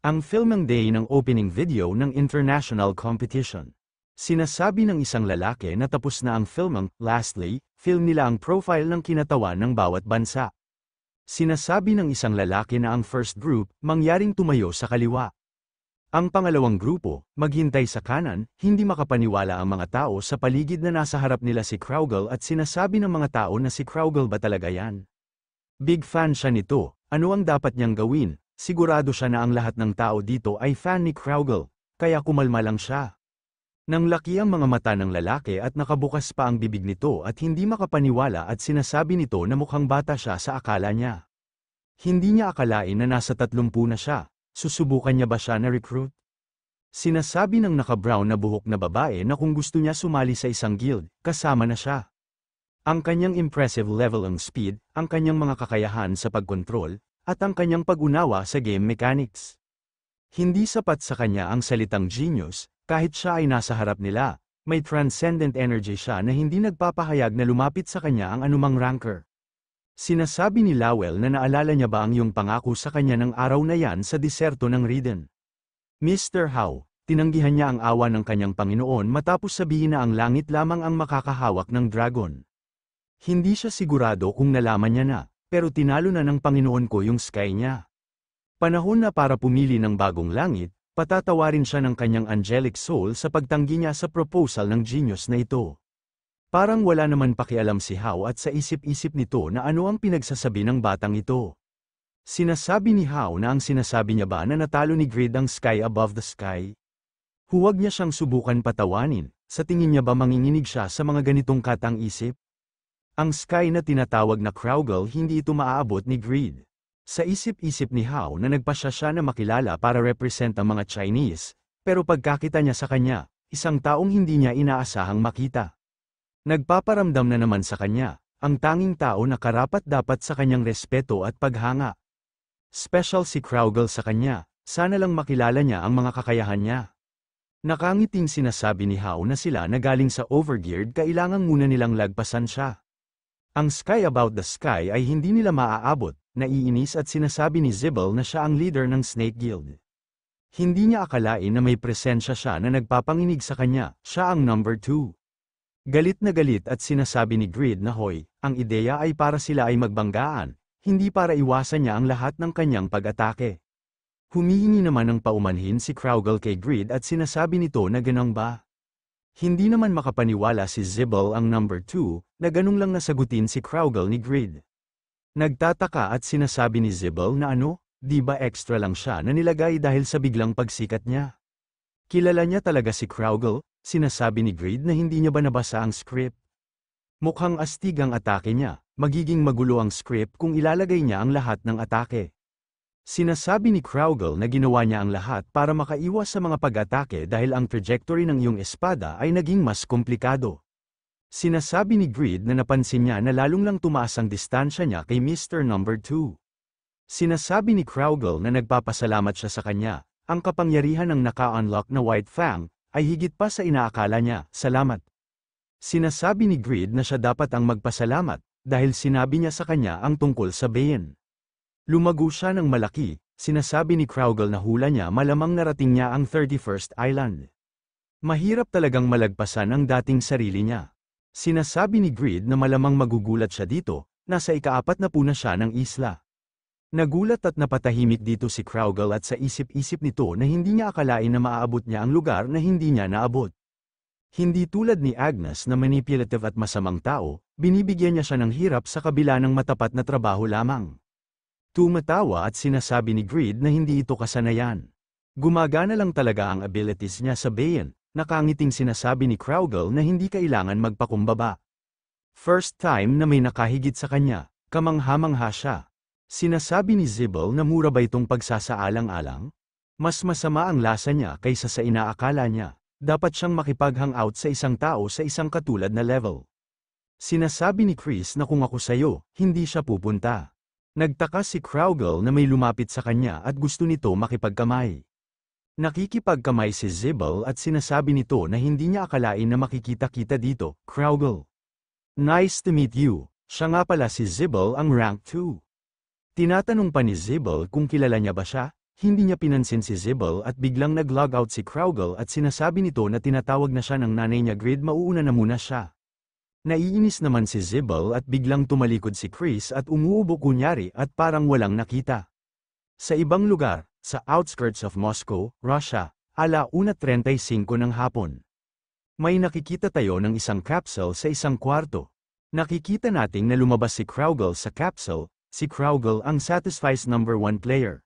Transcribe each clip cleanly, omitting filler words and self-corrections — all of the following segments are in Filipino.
Ang filming day ng opening video ng international competition. Sinasabi ng isang lalaki na tapos na ang filming. Lastly, film nila ang profile ng kinatawan ng bawat bansa. Sinasabi ng isang lalaki na ang first group, mangyaring tumayo sa kaliwa. Ang pangalawang grupo, maghintay sa kanan. Hindi makapaniwala ang mga tao sa paligid na nasa harap nila si Kraugle at sinasabi ng mga tao na si Kraugle ba talaga yan? Big fan siya nito. Ano ang dapat niyang gawin? Sigurado siya na ang lahat ng tao dito ay fan ni Kraugle, kaya kumalma lang siya. Nang laki ang mga mata ng lalaki at nakabukas pa ang bibig nito at hindi makapaniwala at sinasabi nito na mukhang bata siya sa akala niya. Hindi niya akalain na nasa 30 na siya. Susubukan niya ba siya na recruit? Sinasabi ng naka-brown na buhok na babae na kung gusto niya sumali sa isang guild, kasama na siya. Ang kanyang impressive level ng speed, ang kanyang mga kakayahan sa pagkontrol, at ang kanyang pag-unawa sa game mechanics. Hindi sapat sa kanya ang salitang genius, kahit siya ay nasa harap nila, may transcendent energy siya na hindi nagpapahayag na lumapit sa kanya ang anumang ranker. Sinasabi ni Lowell na naalala niya ba ang iyong pangako sa kanya ng araw na yan sa diserto ng Riden. Mr. Howe, tinanggihan niya ang awa ng kanyang Panginoon matapos sabihin na ang langit lamang ang makakahawak ng dragon. Hindi siya sigurado kung nalaman niya na, pero tinalo na ng Panginoon ko yung sky niya. Panahon na para pumili ng bagong langit, patatawarin siya ng kanyang angelic soul sa pagtanggi niya sa proposal ng genius na ito. Parang wala naman pakialam si Howe at sa isip-isip nito na ano ang pinagsasabi ng batang ito. Sinasabi ni Howe na ang sinasabi niya ba na natalo ni Grid ang sky above the sky? Huwag niya siyang subukan patawanin, sa tingin niya ba manginginig siya sa mga ganitong katang-isip? Ang sky na tinatawag na Kraugle hindi ito maaabot ni Grid. Sa isip-isip ni Howe na nagpasya siya na makilala para represent ang mga Chinese, pero pagkakita niya sa kanya, isang taong hindi niya inaasahang makita. Nagpaparamdam na naman sa kanya, ang tanging tao na karapat-dapat sa kanyang respeto at paghanga. Special si Kraugle sa kanya, sana lang makilala niya ang mga kakayahan niya. Nakangiting sinasabi ni Howe na sila na galing sa Overgeared kailangang muna nilang lagpasan siya. Ang sky about the sky ay hindi nila maaabot, naiinis at sinasabi ni Zibble na siya ang leader ng Snake Guild. Hindi niya akalain na may presensya siya na nagpapanginig sa kanya, siya ang number 2. Galit na galit at sinasabi ni Grid na hoy, ang ideya ay para sila ay magbanggaan, hindi para iwasan niya ang lahat ng kanyang pag-atake. Humihingi naman ng paumanhin si Kraugle kay Grid at sinasabi nito na ganun ba? Hindi naman makapaniwala si Zibble ang number 2, na ganun lang nasagutin si Kraugle ni Grid. Nagtataka at sinasabi ni Zibble na ano, di ba extra lang siya na nilagay dahil sa biglang pagsikat niya? Kilala niya talaga si Kraugle? Sinasabi ni Grid na hindi niya ba nabasa ang script? Mukhang astig ang atake niya, magiging magulo ang script kung ilalagay niya ang lahat ng atake. Sinasabi ni Kraugle na ginawa niya ang lahat para makaiwas sa mga pag-atake dahil ang trajectory ng iyong espada ay naging mas komplikado. Sinasabi ni Grid na napansin niya na lalong lang tumaas ang distansya niya kay Mr. Number 2. Sinasabi ni Kraugle na nagpapasalamat siya sa kanya, ang kapangyarihan ng naka-unlock na White Fang, ay higit pa sa inaakala niya, salamat. Sinasabi ni Grid na siya dapat ang magpasalamat, dahil sinabi niya sa kanya ang tungkol sa Bane. Lumago siya ng malaki, sinasabi ni Kraugle na hula niya malamang narating niya ang 31st Island. Mahirap talagang malagpasan ang dating sarili niya. Sinasabi ni Grid na malamang magugulat siya dito, nasa ika-40 na siya ng isla. Nagulat at napatahimik dito si Kraugle at sa isip-isip nito na hindi niya akalain na maaabot niya ang lugar na hindi niya naabot. Hindi tulad ni Agnes na manipulative at masamang tao, binibigyan niya siya ng hirap sa kabila ng matapat na trabaho lamang. Tumatawa at sinasabi ni Grid na hindi ito kasanayan. Gumagana lang talaga ang abilities niya sa Bane, nakangiting sinasabi ni Kraugle na hindi kailangan magpakumbaba. First time na may nakahigit sa kanya, kamangha-mangha siya. Sinasabi ni Zibble na mura ba itong pagsasaalang-alang? Mas masama ang lasa niya kaysa sa inaakala niya. Dapat siyang makipag-hangout sa isang tao sa isang katulad na level. Sinasabi ni Chris na kung ako sayo, hindi siya pupunta. Nagtaka si Kraugle na may lumapit sa kanya at gusto nito makipagkamay. Nakikipagkamay si Zibble at sinasabi nito na hindi niya akalain na makikita-kita dito, Kraugle. Nice to meet you. Siya nga pala si Zibble ang rank 2. Tinatanong pa ni Zibble kung kilala niya ba siya, Hindi niya pinansin si Sybil at biglang nag-log out si Kraugle at sinasabi nito na tinatawag na siya ng nanay niya. Grid, mauuna na muna siya. Naiinis naman si Sybil at biglang tumalikod si Chris at umuubo kunyari at parang walang nakita. Sa ibang lugar, sa outskirts of Moscow, Russia, 1:35 ng hapon. May nakikita tayo ng isang capsule sa isang kwarto. Nakikita nating na lumabas si Kraugle sa capsule. Si Kraugle ang Satisfy's #1 player.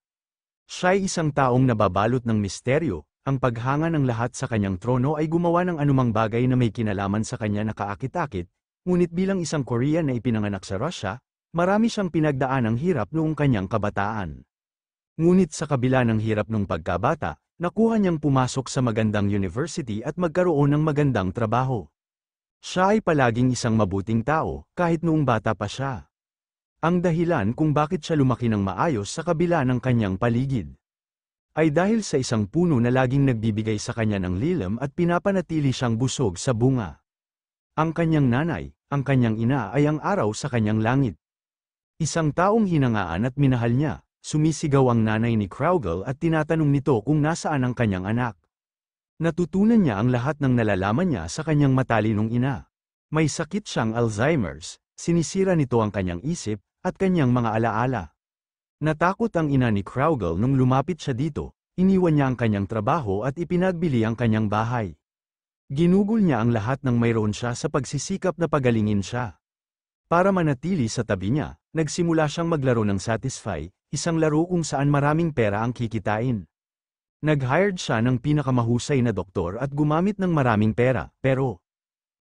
Siya'y isang taong nababalot ng misteryo, ang paghanga ng lahat sa kanyang trono ay gumawa ng anumang bagay na may kinalaman sa kanya na kaakit-akit, ngunit bilang isang Korean na ipinanganak sa Russia, marami siyang pinagdaan ng hirap noong kanyang kabataan. Ngunit sa kabila ng hirap nung pagkabata, nakuha niyang pumasok sa magandang university at magkaroon ng magandang trabaho. Siya ay palaging isang mabuting tao, kahit noong bata pa siya. Ang dahilan kung bakit siya lumaki ng maayos sa kabila ng kanyang paligid ay dahil sa isang puno na laging nagbibigay sa kanya ng lilim at pinapanatili siyang busog sa bunga. Ang kanyang nanay, ang kanyang ina ay ang araw sa kanyang langit. Isang taong hinangaan at minahal niya, sumisigaw ang nanay ni Kraugle at tinatanong nito kung nasaan ang kanyang anak. Natutunan niya ang lahat ng nalalaman niya sa kanyang matalinong ina. May sakit siyang Alzheimer's, sinisira nito ang kanyang isip, at kanyang mga alaala. Natakot ang ina ni Kraugle nung lumapit siya dito, iniwan niya ang kanyang trabaho at ipinagbili ang kanyang bahay. Ginugol niya ang lahat ng mayroon siya sa pagsisikap na pagalingin siya. Para manatili sa tabi niya, nagsimula siyang maglaro ng Satisfy, isang laro kung saan maraming pera ang kikitain. Nag-hired siya ng pinakamahusay na doktor at gumamit ng maraming pera, pero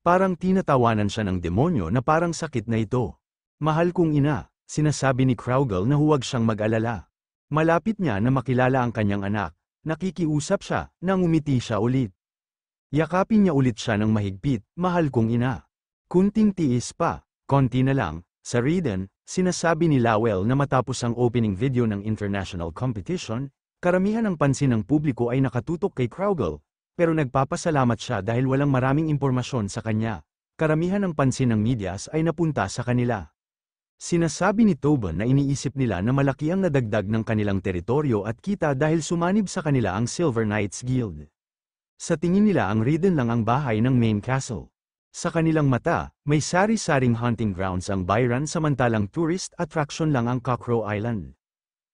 parang tinatawanan siya ng demonyo na parang sakit na ito. Mahal kong ina, sinasabi ni Kraugle na huwag siyang mag-alala. Malapit niya na makilala ang kanyang anak, nakikiusap siya, nang umiti siya ulit. Yakapin niya ulit siya ng mahigpit, mahal kong ina. Kunting tiis pa, konti na lang, sa Riden, sinasabi ni Lowell na matapos ang opening video ng international competition, karamihan ng pansin ng publiko ay nakatutok kay Kraugle, pero nagpapasalamat siya dahil walang maraming impormasyon sa kanya. Karamihan ng pansin ng medyas ay napunta sa kanila. Sinasabi ni Tobin na iniisip nila na malaki ang nadagdag ng kanilang teritoryo at kita dahil sumanib sa kanila ang Silver Knights Guild. Sa tingin nila ang Riden lang ang bahay ng main castle. Sa kanilang mata, may sari-saring hunting grounds ang Byron samantalang tourist attraction lang ang Cockrow Island.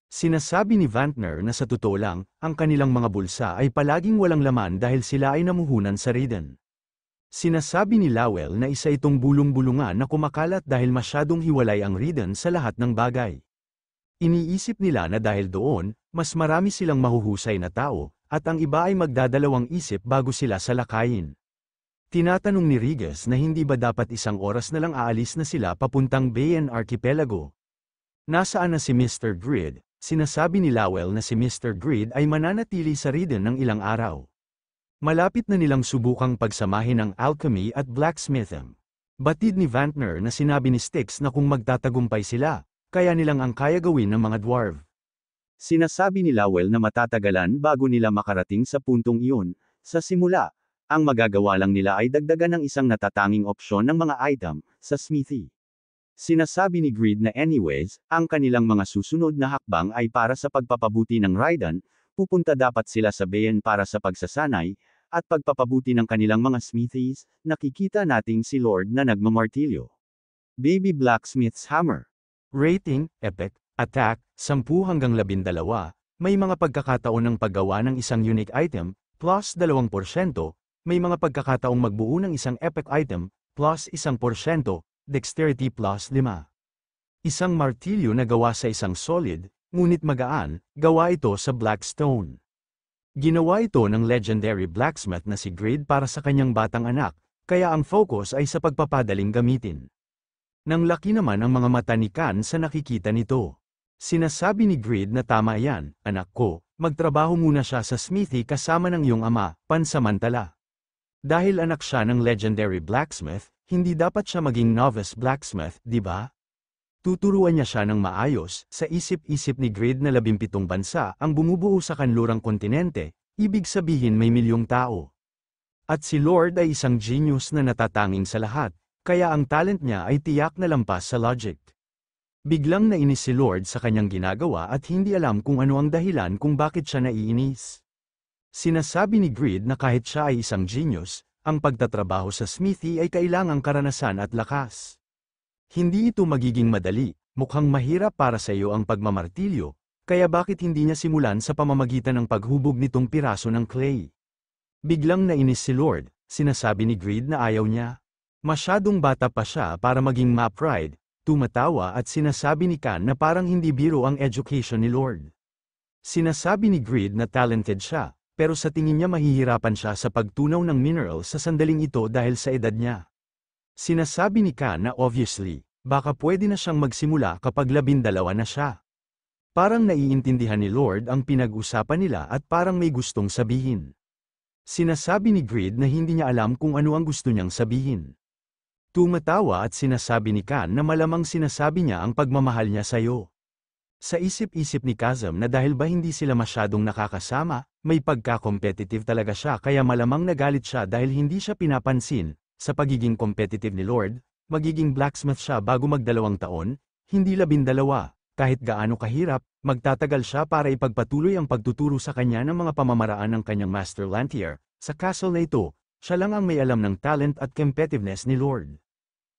Sinasabi ni Vantner na sa totoo lang, ang kanilang mga bulsa ay palaging walang laman dahil sila ay namuhunan sa Riden. Sinasabi ni Lowell na isa itong bulong-bulungan na kumakalat dahil masyadong hiwalay ang Riden sa lahat ng bagay. Iniisip nila na dahil doon, mas marami silang mahuhusay na tao, at ang iba ay magdadalawang isip bago sila salakayin. Tinatanong ni Rigas na hindi ba dapat isang oras na lang aalis na sila papuntang Bayan Archipelago. Nasaan na si Mr. Grid? Sinasabi ni Lowell na si Mr. Grid ay mananatili sa Riden ng ilang araw. Malapit na nilang subukang pagsamahin ang alchemy at blacksmithing. Batid ni Vantner na sinabi ni Styx na kung magtatagumpay sila, kaya nilang ang kaya gawin ng mga dwarf. Sinasabi ni Lowell na matatagalan bago nila makarating sa puntong iyon. Sa simula, ang magagawa lang nila ay dagdagan ng isang natatanging opsyon ng mga item sa smithy. Sinasabi ni Grid na anyways, ang kanilang mga susunod na hakbang ay para sa pagpapabuti ng Raiden. Pupunta dapat sila sa Bayan para sa pagsasanay, at pagpapabuti ng kanilang mga smithies. Nakikita nating si Lord na nagmamartilyo. Baby Blacksmith's Hammer. Rating, Epic, Attack, 10-12, may mga pagkakataon ng paggawa ng isang unique item, plus 2%, may mga pagkakataong magbuo ng isang epic item, plus 1%, dexterity plus 5. Isang martilyo na gawa sa isang solid, ngunit magaan, gawa ito sa black stone. Ginawa ito ng legendary blacksmith na si Grid para sa kanyang batang anak, kaya ang focus ay sa pagpapadaling gamitin. Nang laki naman ang mga mata ni Khan sa nakikita nito. Sinasabi ni Grid na tama yan, anak ko, magtrabaho muna siya sa smithy kasama ng iyong ama, pansamantala. Dahil anak siya ng legendary blacksmith, hindi dapat siya maging novice blacksmith, di ba? Tuturuan niya siya ng maayos, sa isip-isip ni Grid na 17 bansa ang bumubuo sa kanlurang kontinente, ibig sabihin may milyong tao. At si Lord ay isang genius na natatanging sa lahat, kaya ang talent niya ay tiyak na lampas sa logic. Biglang nainis si Lord sa kanyang ginagawa at hindi alam kung ano ang dahilan kung bakit siya naiinis. Sinasabi ni Grid na kahit siya ay isang genius, ang pagtatrabaho sa smithy ay kailangang karanasan at lakas. Hindi ito magiging madali, mukhang mahirap para sa iyo ang pagmamartilyo, kaya bakit hindi niya simulan sa pamamagitan ng paghubog nitong piraso ng clay? Biglang nainis si Lord, sinasabi ni Grid na ayaw niya. Masyadong bata pa siya para maging map ride, tumatawa at sinasabi ni Khan na parang hindi biro ang education ni Lord. Sinasabi ni Grid na talented siya, pero sa tingin niya mahihirapan siya sa pagtunaw ng mineral sa sandaling ito dahil sa edad niya. Sinasabi ni Khan na obviously, baka pwede na siyang magsimula kapag 12 na siya. Parang naiintindihan ni Lord ang pinag-usapan nila at parang may gustong sabihin. Sinasabi ni Grid na hindi niya alam kung ano ang gusto niyang sabihin. Tumatawa at sinasabi ni Khan na malamang sinasabi niya ang pagmamahal niya sa iyo. Sa isip-isip ni Kazam na dahil ba hindi sila masyadong nakakasama, may pagka-competitive talaga siya kaya malamang nagalit siya dahil hindi siya pinapansin. Sa pagiging competitive ni Lord, magiging blacksmith siya bago mag-2 taon, hindi 12. Kahit gaano kahirap, magtatagal siya para ipagpatuloy ang pagtuturo sa kanya ng mga pamamaraan ng kanyang Master Lantier. Sa castle na ito, siya lang ang may alam ng talent at competitiveness ni Lord.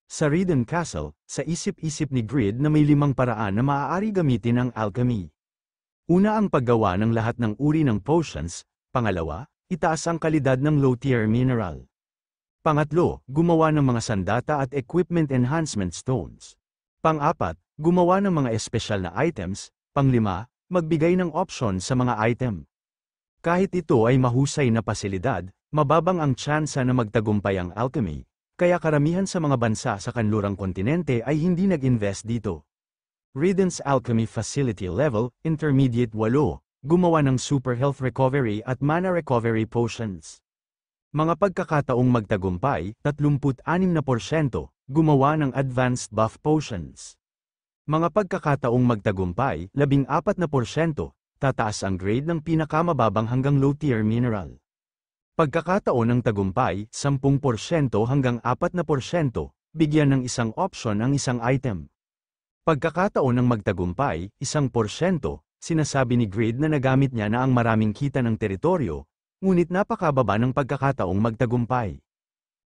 Sa Riden Castle, sa isip-isip ni Grid na may 5 paraan na maaari gamitin ang alchemy. Una ang paggawa ng lahat ng uri ng potions, pangalawa, itaas ang kalidad ng low-tier mineral. Pangatlo, gumawa ng mga sandata at equipment enhancement stones. Pang-apat, gumawa ng mga espesyal na items. Pang-5, magbigay ng option sa mga item. Kahit ito ay mahusay na pasilidad, mababang ang tsansa na magtagumpay ang alchemy, kaya karamihan sa mga bansa sa kanlurang kontinente ay hindi nag-invest dito. Riden's Alchemy Facility Level, Intermediate 8, gumawa ng Super Health Recovery at Mana Recovery Potions. Mga pagkakataong magtagumpay, 36%, gumawa ng Advanced Buff Potions. Mga pagkakataong magtagumpay, 14%, tataas ang grade ng pinakamababang hanggang low-tier mineral. Pagkakataon ng tagumpay, 10% hanggang 4%, bigyan ng isang option ang isang item. Pagkakataon ng magtagumpay, 1%, sinasabi ni Grid na nagamit niya na ang maraming kita ng teritoryo, ngunit napakababa ng pagkakataong magtagumpay.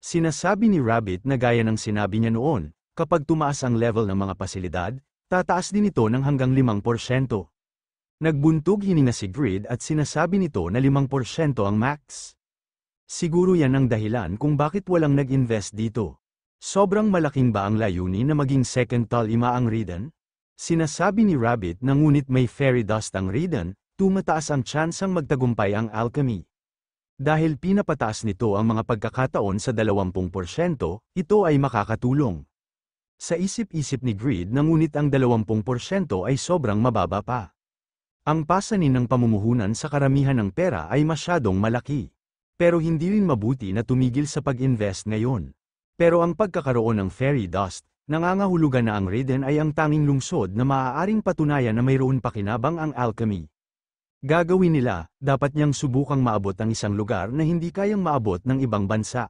Sinasabi ni Rabbit na gaya ng sinabi niya noon, kapag tumaas ang level ng mga pasilidad, tataas din ito ng hanggang 5%. Nagbuntog hininga si Grid at sinasabi nito na 5% ang max. Siguro yan ang dahilan kung bakit walang nag-invest dito. Sobrang malaking ba ang layunin na maging second talima ang Riden? Sinasabi ni Rabbit na ngunit may fairy dust ang Riden, tumataas ang tsansang magtagumpay ang alchemy. Dahil pinapataas nito ang mga pagkakataon sa 20%, ito ay makakatulong. Sa isip-isip ni Grid na ngunit ang 20% ay sobrang mababa pa. Ang pasanin ng pamumuhunan sa karamihan ng pera ay masyadong malaki. Pero hindi rin mabuti na tumigil sa pag-invest ngayon. Pero ang pagkakaroon ng fairy dust, nangangahulugan na ang Riden ay ang tanging lungsod na maaaring patunayan na mayroon pakinabang ang alchemy. Gagawin nila, dapat niyang subukang maabot ang isang lugar na hindi kayang maabot ng ibang bansa.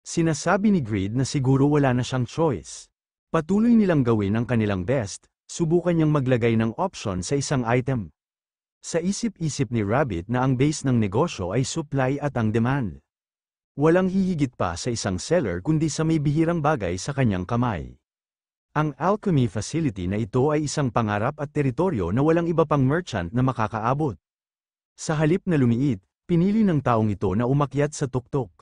Sinasabi ni Grid na siguro wala na siyang choice. Patuloy nilang gawin ang kanilang best, subukan niyang maglagay ng option sa isang item. Sa isip-isip ni Rabbit na ang base ng negosyo ay supply at ang demand. Walang hihigit pa sa isang seller kundi sa may bihirang bagay sa kanyang kamay. Ang alchemy facility na ito ay isang pangarap at teritoryo na walang iba pang merchant na makakaabot. Sa halip na lumiit, pinili ng taong ito na umakyat sa tuktok.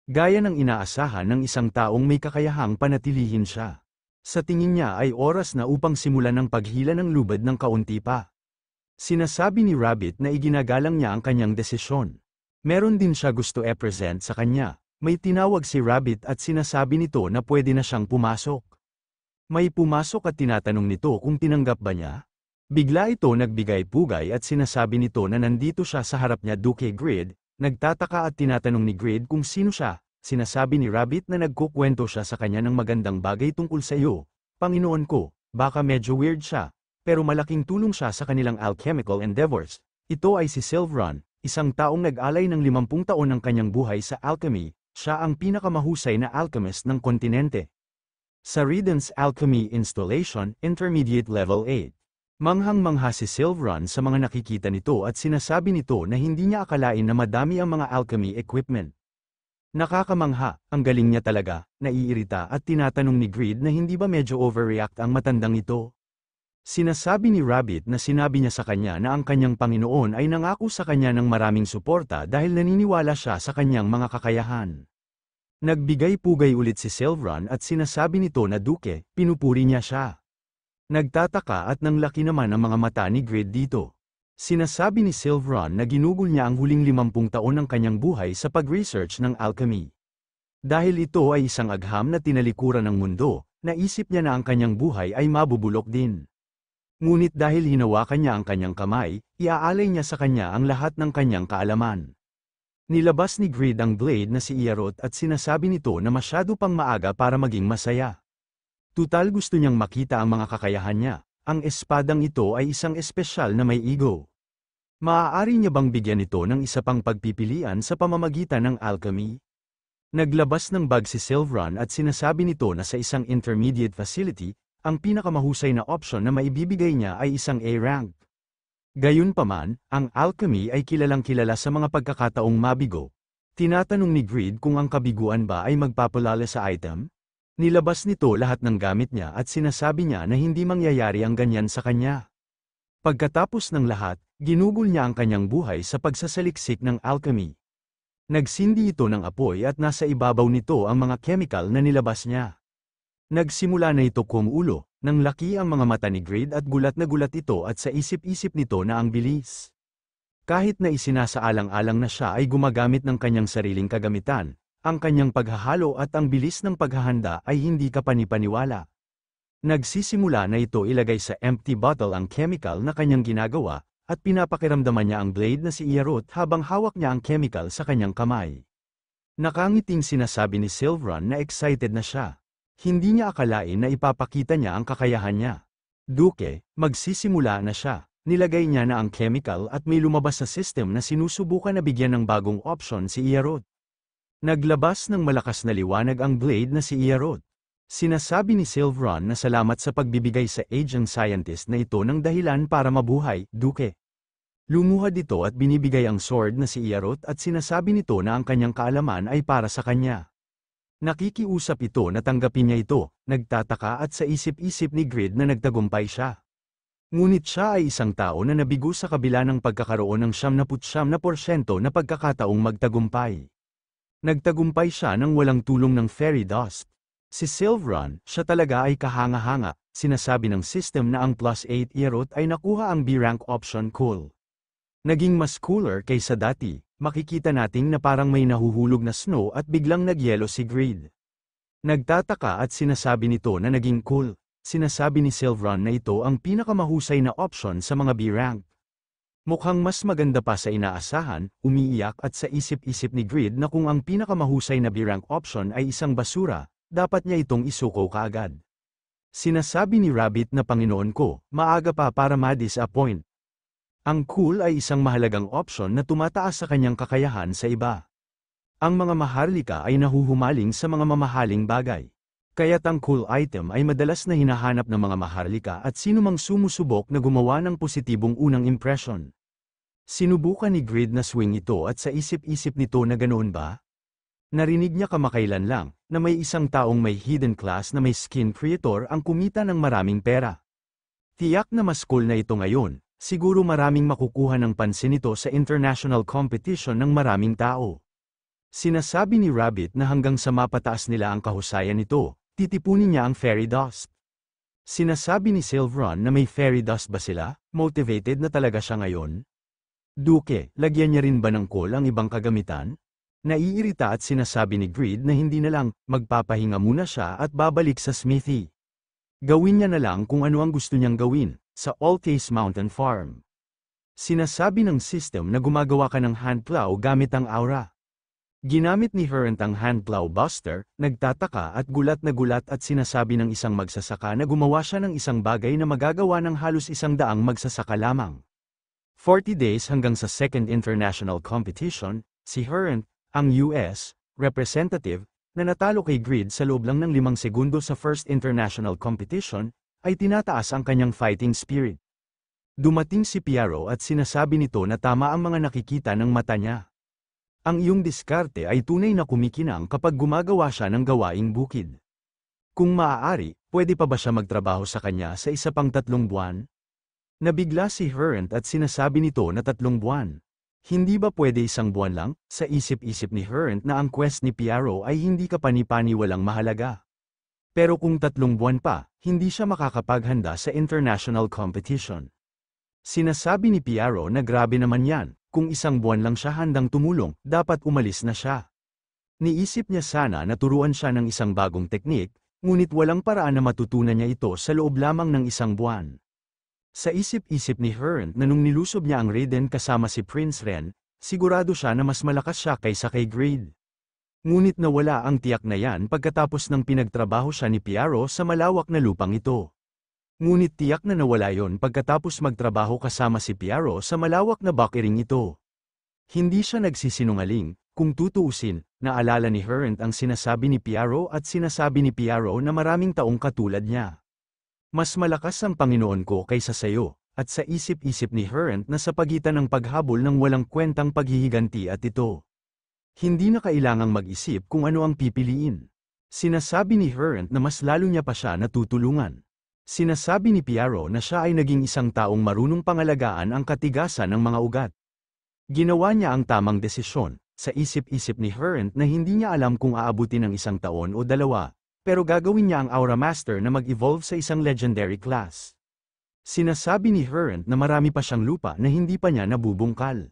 Gaya ng inaasahan ng isang taong may kakayahang panatilihin siya. Sa tingin niya ay oras na upang simulan ang paghila ng lubad ng kaunti pa. Sinasabi ni Rabbit na iginagalang niya ang kanyang desisyon. Meron din siya gusto e-present sa kanya. May tinawag si Rabbit at sinasabi nito na pwede na siyang pumasok. May pumasok at tinatanong nito kung tinanggap ba niya. Bigla ito nagbigay pugay at sinasabi nito na nandito siya sa harap niya Duke Grid. Nagtataka at tinatanong ni Grid kung sino siya. Sinasabi ni Rabbit na nagkukwento siya sa kanya ng magandang bagay tungkol sa iyo. Panginoon ko, baka medyo weird siya. Pero malaking tulong siya sa kanilang alchemical endeavors. Ito ay si Silveron, isang taong nag-alay ng 50 taon ng kanyang buhay sa alchemy, siya ang pinakamahusay na alchemist ng kontinente. Sa Riddance Alchemy Installation, Intermediate Level 8. Manghang-mangha si Sylvron sa mga nakikita nito at sinasabi nito na hindi niya akalain na madami ang mga alchemy equipment. Nakakamangha, ang galing niya talaga, naiirita at tinatanong ni Greed na hindi ba medyo overreact ang matandang ito. Sinasabi ni Rabbit na sinabi niya sa kanya na ang kanyang Panginoon ay nangako sa kanya ng maraming suporta dahil naniniwala siya sa kanyang mga kakayahan. Nagbigay-pugay ulit si Sylvron at sinasabi nito na Duke, pinupuri niya siya. Nagtataka at nanglaki naman ang mga mata ni Greed dito. Sinasabi ni Sylvron na ginugol niya ang huling 50 taon ng kanyang buhay sa pag-research ng alchemy. Dahil ito ay isang agham na tinalikuran ng mundo, naisip niya na ang kanyang buhay ay mabubulok din. Ngunit dahil hinawakan niya ang kanyang kamay, iaalay niya sa kanya ang lahat ng kanyang kaalaman. Nilabas ni Greed ang blade na si Iarot at sinasabi nito na masyado pang maaga para maging masaya. Tutal gusto niyang makita ang mga kakayahan niya. Ang espadang ito ay isang espesyal na may ego. Maaari niya bang bigyan ito ng isa pang pagpipilian sa pamamagitan ng alchemy? Naglabas ng bag si Sylvron at sinasabi nito na sa isang intermediate facility, ang pinakamahusay na option na maibibigay niya ay isang A rank. Gayunpaman, ang alchemy ay kilalang-kilala sa mga pagkakataong mabigo. Tinatanong ni Greed kung ang kabiguan ba ay magpapalala sa item? Nilabas nito lahat ng gamit niya at sinasabi niya na hindi mangyayari ang ganyan sa kanya. Pagkatapos ng lahat, ginugol niya ang kanyang buhay sa pagsasaliksik ng alchemy. Nagsindi ito ng apoy at nasa ibabaw nito ang mga chemical na nilabas niya. Nagsimula na ito kumulo, nang laki ang mga mata ni Greed at gulat na gulat ito at sa isip-isip nito na ang bilis. Kahit na isinasaalang-alang na siya ay gumagamit ng kanyang sariling kagamitan, ang kanyang paghahalo at ang bilis ng paghahanda ay hindi kapani-paniwala. Nagsisimula na ito ilagay sa empty bottle ang chemical na kanyang ginagawa, at pinapakiramdaman niya ang blade na si Iarot habang hawak niya ang chemical sa kanyang kamay. Nakangiting sinasabi ni Sylvron na excited na siya. Hindi niya akalain na ipapakita niya ang kakayahan niya. Duke, magsisimula na siya. Nilagay niya na ang chemical at may lumabas na system na sinusubukan na bigyan ng bagong option si Iarot. Naglabas ng malakas na liwanag ang blade na si Iarot. Sinasabi ni Sylvron na salamat sa pagbibigay sa aging scientist na ito ng dahilan para mabuhay, Duke. Lumuhad ito at binibigay ang sword na si Iarot at sinasabi nito na ang kanyang kaalaman ay para sa kanya. Nakikiusap ito na tanggapin niya ito, nagtataka at sa isip-isip ni Greed na nagtagumpay siya. Ngunit siya ay isang tao na nabigo sa kabila ng pagkakaroon ng 99% na pagkakataong magtagumpay. Nagtagumpay siya nang walang tulong ng fairy dust. Si Sylvron, siya talaga ay kahanga-hanga, sinasabi ng system na ang +8 Iarot ay nakuha ang B-rank option cool. Naging mas cooler kaysa dati, makikita nating na parang may nahuhulog na snow at biglang nagyelo si Greed. Nagtataka at sinasabi nito na naging cool, sinasabi ni Sylvron na ito ang pinakamahusay na option sa mga B-rank. Mukhang mas maganda pa sa inaasahan, umiiyak at sa isip-isip ni Greed na kung ang pinakamahusay na B-rank option ay isang basura, dapat niya itong isuko kaagad. Sinasabi ni Rabbit na Panginoon ko, maaga pa para ma-disappoint. Ang cool ay isang mahalagang option na tumataas sa kanyang kakayahan sa iba. Ang mga maharlika ay nahuhumaling sa mga mamahaling bagay. Kaya't ang cool item ay madalas na hinahanap ng mga maharlika at sinumang sumusubok na gumawa ng positibong unang impression. Sinubukan ni Greed na swing ito at sa isip-isip nito na ganoon ba? Narinig niya kamakailan lang, na may isang taong may hidden class na may skin creator ang kumita ng maraming pera. Tiyak na mas cool na ito ngayon. Siguro maraming makukuha ng pansin ito sa international competition ng maraming tao. Sinasabi ni Rabbit na hanggang sa mapataas nila ang kahusayan nito, titipunin niya ang fairy dust. Sinasabi ni Sylvron na may fairy dust ba sila? Motivated na talaga siya ngayon? Duke, lagyan niya rin ba ng coal ang ibang kagamitan? Naiirita at sinasabi ni Greed na hindi na lang, magpapahinga muna siya at babalik sa smithy. Gawin niya na lang kung ano ang gusto niyang gawin. Sa Altace Mountain Farm. Sinasabi ng system na gumagawa ka ng handplow gamit ang aura. Ginamit ni Herent ang handplow buster, nagtataka at gulat at sinasabi ng isang magsasaka na gumawa siya ng isang bagay na magagawa ng halos 100 magsasaka lamang. 40 days hanggang sa second international competition, si Herent, ang US representative, na natalo kay Grid sa loob lang ng 5 segundo sa first international competition, ay tinataas ang kanyang fighting spirit. Dumating si Piaro at sinasabi nito na tama ang mga nakikita ng mata niya. Ang iyong diskarte ay tunay na kumikinang kapag gumagawa siya ng gawaing bukid. Kung maaari, pwede pa ba siya magtrabaho sa kanya sa isa pang 3 buwan? Nabigla si Hurrent at sinasabi nito na 3 buwan. Hindi ba pwede 1 buwan lang? Sa isip-isip ni Hurrent na ang quest ni Piaro ay hindi kapani-paniwalang mahalaga. Pero kung 3 buwan pa, hindi siya makakapaghanda sa international competition. Sinasabi ni Piaro na grabe naman yan, kung 1 buwan lang siya handang tumulong, dapat umalis na siya. Niisip niya sana na turuan siya ng isang bagong teknik, ngunit walang paraan na matutunan niya ito sa loob lamang ng 1 buwan. Sa isip-isip ni Hurrent na nung nilusob niya ang Raiden kasama si Prince Ren, sigurado siya na mas malakas siya kaysa kay Grid. Ngunit nawala ang tiyak na yan pagkatapos ng pinagtrabaho siya ni Piaro sa malawak na lupang ito. Ngunit tiyak na nawala yon pagkatapos magtrabaho kasama si Piaro sa malawak na bunkering ito. Hindi siya nagsisinungaling, kung tutuusin, naalala ni Hurrent ang sinasabi ni Piaro at sinasabi ni Piaro na maraming taong katulad niya. Mas malakas ang Panginoon ko kaysa sayo, at sa isip-isip ni Hurrent na sa pagitan ng paghabol ng walang kwentang paghihiganti at ito. Hindi na kailangang mag-isip kung ano ang pipiliin. Sinasabi ni Hurrent na mas lalo niya pa siya natutulungan. Sinasabi ni Piaro na siya ay naging isang taong marunong pangalagaan ang katigasan ng mga ugat. Ginawa niya ang tamang desisyon, sa isip-isip ni Hurrent na hindi niya alam kung aabutin ng 1 taon o 2. Pero gagawin niya ang Aura Master na mag-evolve sa isang legendary class. Sinasabi ni Hurrent na marami pa siyang lupa na hindi pa niya nabubungkal.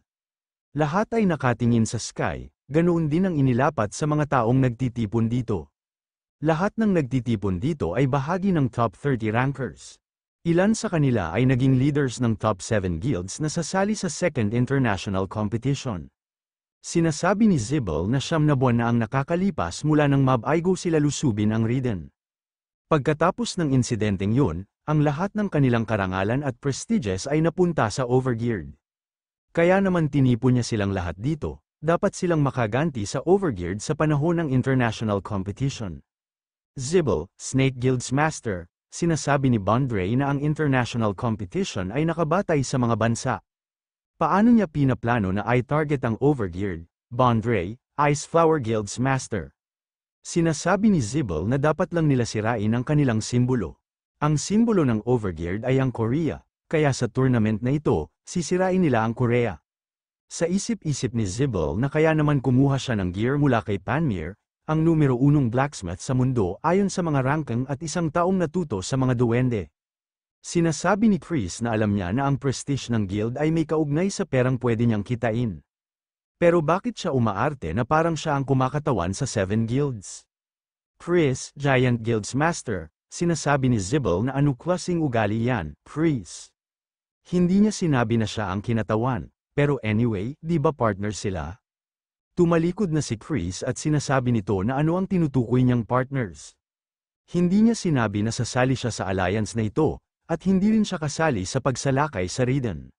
Lahat ay nakatingin sa sky, ganoon din ang inilapat sa mga taong nagtitipon dito. Lahat ng nagtitipon dito ay bahagi ng top 30 rankers. Ilan sa kanila ay naging leaders ng top 7 guilds na sasali sa second international competition. Sinasabi ni Zibble na 9 na buwan na ang nakakalipas mula nang mabaigo sila lusubin ang Raiden. Pagkatapos ng insidenteng yun, ang lahat ng kanilang karangalan at prestiges ay napunta sa Overgeared. Kaya naman tinipon niya silang lahat dito, dapat silang makaganti sa Overgeared sa panahon ng international competition. Zibble, Snake Guild's master, sinasabi ni Bondre na ang international competition ay nakabatay sa mga bansa. Paano niya pinaplano na i-target ang Overgeared, Bondre, Ice Flower Guild's master? Sinasabi ni Zibble na dapat lang nila sirain ang kanilang simbolo. Ang simbolo ng Overgeared ay ang Korea, kaya sa tournament na ito, sisirain nila ang Korea. Sa isip-isip ni Zibble na kaya naman kumuha siya ng gear mula kay Panmir, ang numero 1 blacksmith sa mundo ayon sa mga ranking at isang taong natuto sa mga duwende. Sinasabi ni Chris na alam niya na ang prestige ng guild ay may kaugnay sa perang pwede niyang kitain. Pero bakit siya umaarte na parang siya ang kumakatawan sa 7 guilds? Chris, Giant Guild's master, sinasabi ni Zibble na anong klaseng ugali yan, Chris. Hindi niya sinabi na siya ang kinatawan, pero anyway, di ba partner sila? Tumalikod na si Chris at sinasabi nito na ano ang tinutukoy niyang partners. Hindi niya sinabi na sasali siya sa alliance na ito, at hindi rin siya kasali sa pagsalakay sa Raiden.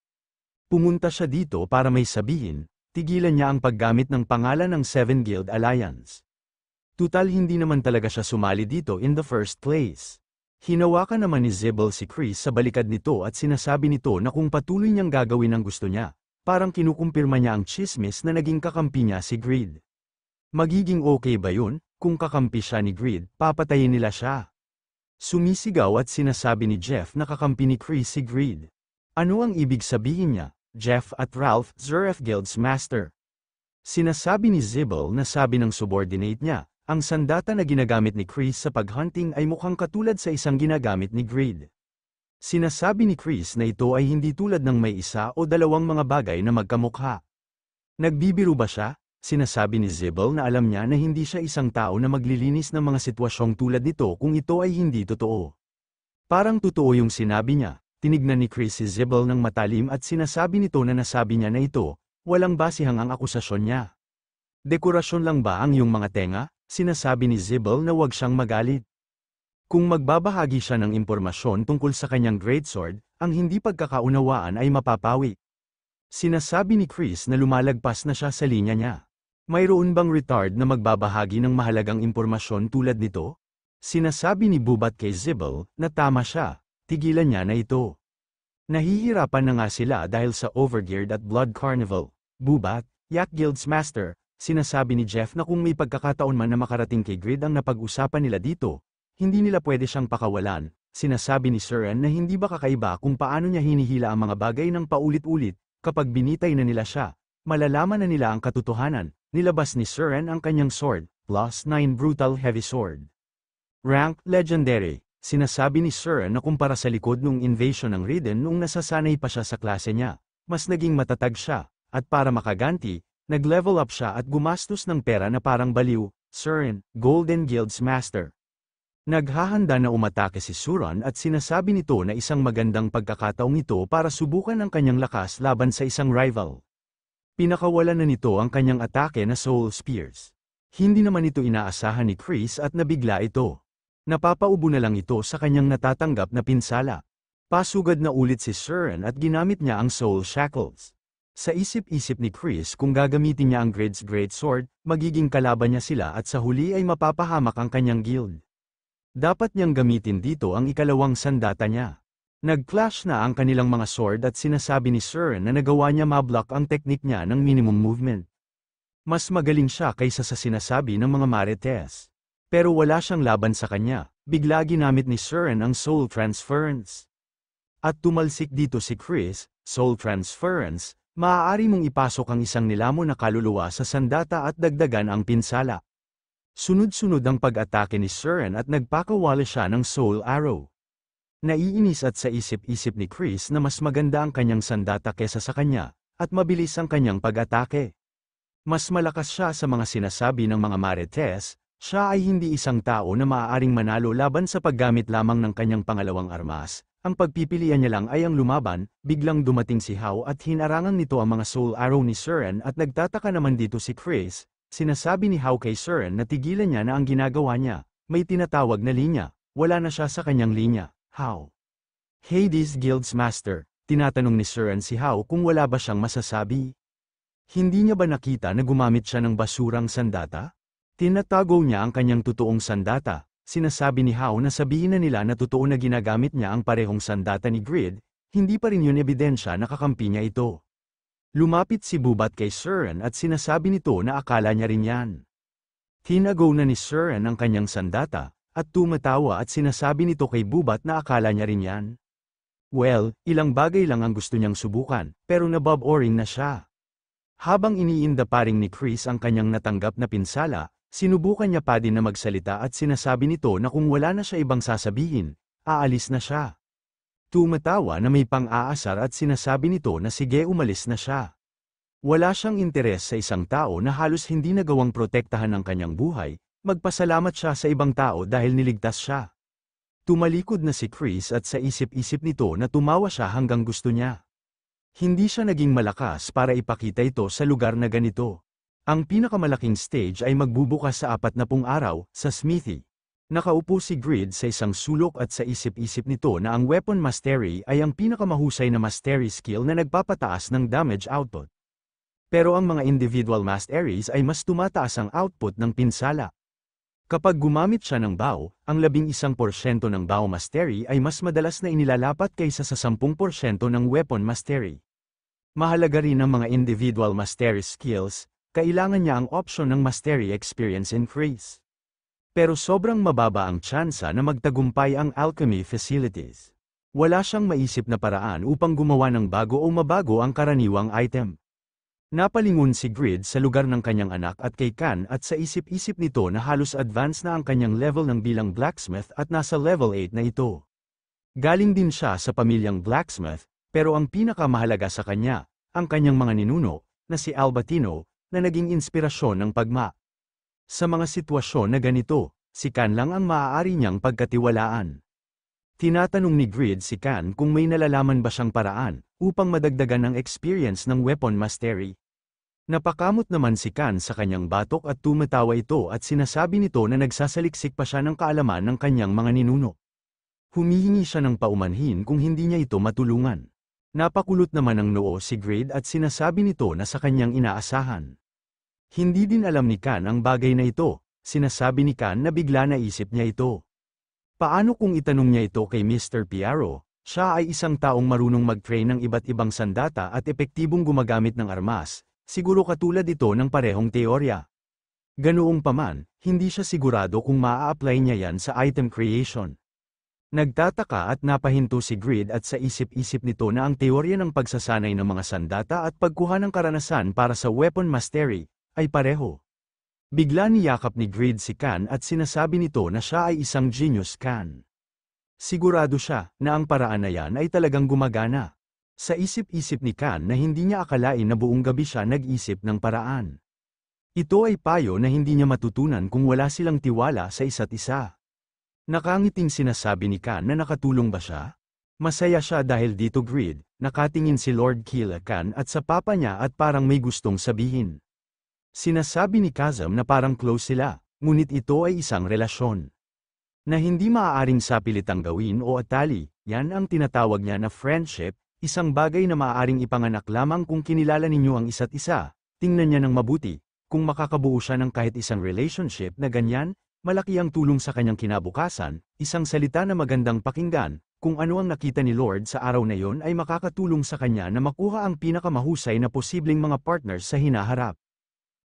Pumunta siya dito para may sabihin, tigilan niya ang paggamit ng pangalan ng 7 Guild Alliance. Tutal hindi naman talaga siya sumali dito in the first place. Hinawakan naman ni Zibble si Chris sa balikad nito at sinasabi nito na kung patuloy niyang gagawin ang gusto niya, parang kinukumpirma niya ang chismis na naging kakampi niya si Grid. Magiging okay ba yun? Kung kakampi siya ni Grid, papatayin nila siya. Sumisigaw at sinasabi ni Jeff na kakampi ni Chris si Grid. Ano ang ibig sabihin niya? Jeff at Ralph, Zuref Guild's master. Sinasabi ni Zibble na sabi ng subordinate niya, ang sandata na ginagamit ni Chris sa paghunting ay mukhang katulad sa isang ginagamit ni Grid. Sinasabi ni Chris na ito ay hindi tulad ng may 1 o 2 mga bagay na magkamukha. Nagbibiro ba siya? Sinasabi ni Zibble na alam niya na hindi siya isang tao na maglilinis ng mga sitwasyong tulad nito kung ito ay hindi totoo. Parang totoo yung sinabi niya. Tinignan ni Chris si Zibble ng matalim at sinasabi nito na nasabi niya na ito, walang basihang ang akusasyon niya. Dekorasyon lang ba ang iyong mga tenga? Sinasabi ni Zibble na huwag siyang magalit. Kung magbabahagi siya ng impormasyon tungkol sa kanyang greatsword, ang hindi pagkakaunawaan ay mapapawi. Sinasabi ni Chris na lumalagpas na siya sa linya niya. Mayroon bang retard na magbabahagi ng mahalagang impormasyon tulad nito? Sinasabi ni Bubat kay Zibel na tama siya, tigilan niya na ito. Nahihirapan na nga sila dahil sa overgeared at blood carnival. Bubat, Yak Guild's master, sinasabi ni Jeff na kung may pagkakataon man na makarating kay Grid ang napag-usapan nila dito, hindi nila pwede siyang pakawalan. Sinasabi ni Suren na hindi ba kakaiba kung paano niya hinihila ang mga bagay ng paulit-ulit, kapag binitay na nila siya, malalaman na nila ang katotohanan. Nilabas ni Suren ang kanyang sword, +9 brutal heavy sword. Rank, legendary. Sinasabi ni Suren na kumpara sa likod nung invasion ng Riden nung nasasanay pa siya sa klase niya, mas naging matatag siya, at para makaganti, nag-level up siya at gumastos ng pera na parang baliw. Suren, Golden Guild's master. Naghahanda na umatake si Suran at sinasabi nito na isang magandang pagkakataong ito para subukan ang kanyang lakas laban sa isang rival. Pinakawalan na nito ang kanyang atake na Soul Spears. Hindi naman ito inaasahan ni Chris at nabigla ito. Napapaubo na lang ito sa kanyang natatanggap na pinsala. Pasugad na ulit si Suren at ginamit niya ang Soul Shackles. Sa isip-isip ni Chris kung gagamitin niya ang Grid's Great Sword, magiging kalaban niya sila at sa huli ay mapapahamak ang kanyang guild. Dapat niyang gamitin dito ang ikalawang sandata niya. Nag-clash na ang kanilang mga sword at sinasabi ni Suren na nagawa niya mablock ang teknik niya ng minimum movement. Mas magaling siya kaysa sa sinasabi ng mga marites. Pero wala siyang laban sa kanya, bigla ginamit ni Suren ang Soul Transference. At tumalsik dito si Chris, Soul Transference, maaari mong ipasok ang isang nilamon na kaluluwa sa sandata at dagdagan ang pinsala. Sunod-sunod ang pag-atake ni Suren at nagpakawala siya ng Soul Arrow. Naiinis at sa isip-isip ni Chris na mas maganda ang kanyang sandata kesa sa kanya, at mabilis ang kanyang pag-atake. Mas malakas siya sa mga sinasabi ng mga marites, siya ay hindi isang tao na maaaring manalo laban sa paggamit lamang ng kanyang pangalawang armas. Ang pagpipilian niya lang ay ang lumaban. Biglang dumating si Hao at hinarangan nito ang mga Soul Arrow ni Suren at nagtataka naman dito si Chris. Sinasabi ni Hao kay Suren na tigilan niya na ang ginagawa niya. May tinatawag na linya, wala na siya sa kanyang linya. Hao. Hades Guild's master, tinatanong ni Suren si Hao kung wala ba siyang masasabi. Hindi niya ba nakita na gumamit siya ng basurang sandata? Tinatago niya ang kanyang totoong sandata. Sinasabi ni Hao na sabihin na nila na totoo na ginagamit niya ang parehong sandata ni Grid, hindi pa rin yun ebidensya na kakampi niya ito. Lumapit si Bubat kay Suren at sinasabi nito na akala niya rin yan. Tinago na ni Suren ang kanyang sandata, at tumatawa at sinasabi nito kay Bubat na akala niya rin yan. Well, ilang bagay lang ang gusto niyang subukan, pero nabob-oring na siya. Habang iniinda pa rin ni Chris ang kanyang natanggap na pinsala, sinubukan niya pa din na magsalita at sinasabi nito na kung wala na siya ibang sasabihin, aalis na siya. Tumatawa na may pang-aasar at sinasabi nito na sige umalis na siya. Wala siyang interes sa isang tao na halos hindi nagawang protektahan ang kanyang buhay, magpasalamat siya sa ibang tao dahil niligtas siya. Tumalikod na si Chris at sa isip-isip nito na tumawa siya hanggang gusto niya. Hindi siya naging malakas para ipakita ito sa lugar na ganito. Ang pinakamalaking stage ay magbubukas sa 40 araw, sa Smithy. Nakaupo si Grid sa isang sulok at sa isip-isip nito na ang Weapon Mastery ay ang pinakamahusay na mastery skill na nagpapataas ng damage output. Pero ang mga individual masteries ay mas tumataas ang output ng pinsala. Kapag gumamit siya ng bow, ang 11% ng bow mastery ay mas madalas na inilalapat kaysa sa 10% ng weapon mastery. Mahalaga rin ang mga individual mastery skills, kailangan niya ang option ng mastery experience increase. Pero sobrang mababa ang tsansa na magtagumpay ang alchemy facilities. Wala siyang maisip na paraan upang gumawa ng bago o mabago ang karaniwang item. Napalingon si Grid sa lugar ng kanyang anak at kay Kan at sa isip-isip nito na halos advance na ang kanyang level ng bilang blacksmith at nasa level 8 na ito. Galing din siya sa pamilyang blacksmith, pero ang pinakamahalaga sa kanya, ang kanyang mga ninuno, na si Albatino, na naging inspirasyon ng pagma. Sa mga sitwasyon na ganito, si Kan lang ang maaari niyang pagkatiwalaan. Tinatanong ni Grid si Kan kung may nalalaman ba siyang paraan upang madagdagan ang experience ng weapon mastery. Napakamot naman si Kan sa kanyang batok at tumatawa ito at sinasabi nito na nagsasaliksik pa siya ng kaalaman ng kanyang mga ninuno. Humihingi siya ng paumanhin kung hindi niya ito matulungan. Napakulot naman ang noo si Grid at sinasabi nito na sa kanyang inaasahan. Hindi din alam ni Kan ang bagay na ito, sinasabi ni Kan na bigla naisip niya ito. Paano kung itanong niya ito kay Mr. Piaro? Siya ay isang taong marunong mag-train ng iba't ibang sandata at epektibong gumagamit ng armas, siguro katulad ito ng parehong teorya. Ganoong paman, hindi siya sigurado kung maa-apply niya yan sa item creation. Nagtataka at napahinto si Grid at sa isip-isip nito na ang teorya ng pagsasanay ng mga sandata at pagkuha ng karanasan para sa weapon mastery ay pareho. Bigla niyakap ni Grid si Kan at sinasabi nito na siya ay isang genius Kan. Sigurado siya na ang paraan na yan ay talagang gumagana. Sa isip-isip ni Kan na hindi niya akalain na buong gabi siya nag-isip ng paraan. Ito ay payo na hindi niya matutunan kung wala silang tiwala sa isa't isa. Nakangiting sinasabi ni Kan na nakatulong ba siya? Masaya siya dahil dito Grid, nakatingin si Lord Kila Kan at sa papa niya at parang may gustong sabihin. Sinasabi ni Kazam na parang close sila, ngunit ito ay isang relasyon. Na hindi maaaring sapilitang gawin o atali, yan ang tinatawag niya na friendship, isang bagay na maaaring ipanganak lamang kung kinilala ninyo ang isa't isa. Tingnan niya ng mabuti, kung makakabuo siya ng kahit isang relationship na ganyan, malaki ang tulong sa kanyang kinabukasan, isang salita na magandang pakinggan, kung ano ang nakita ni Lord sa araw na yon ay makakatulong sa kanya na makuha ang pinakamahusay na posibleng mga partners sa hinaharap.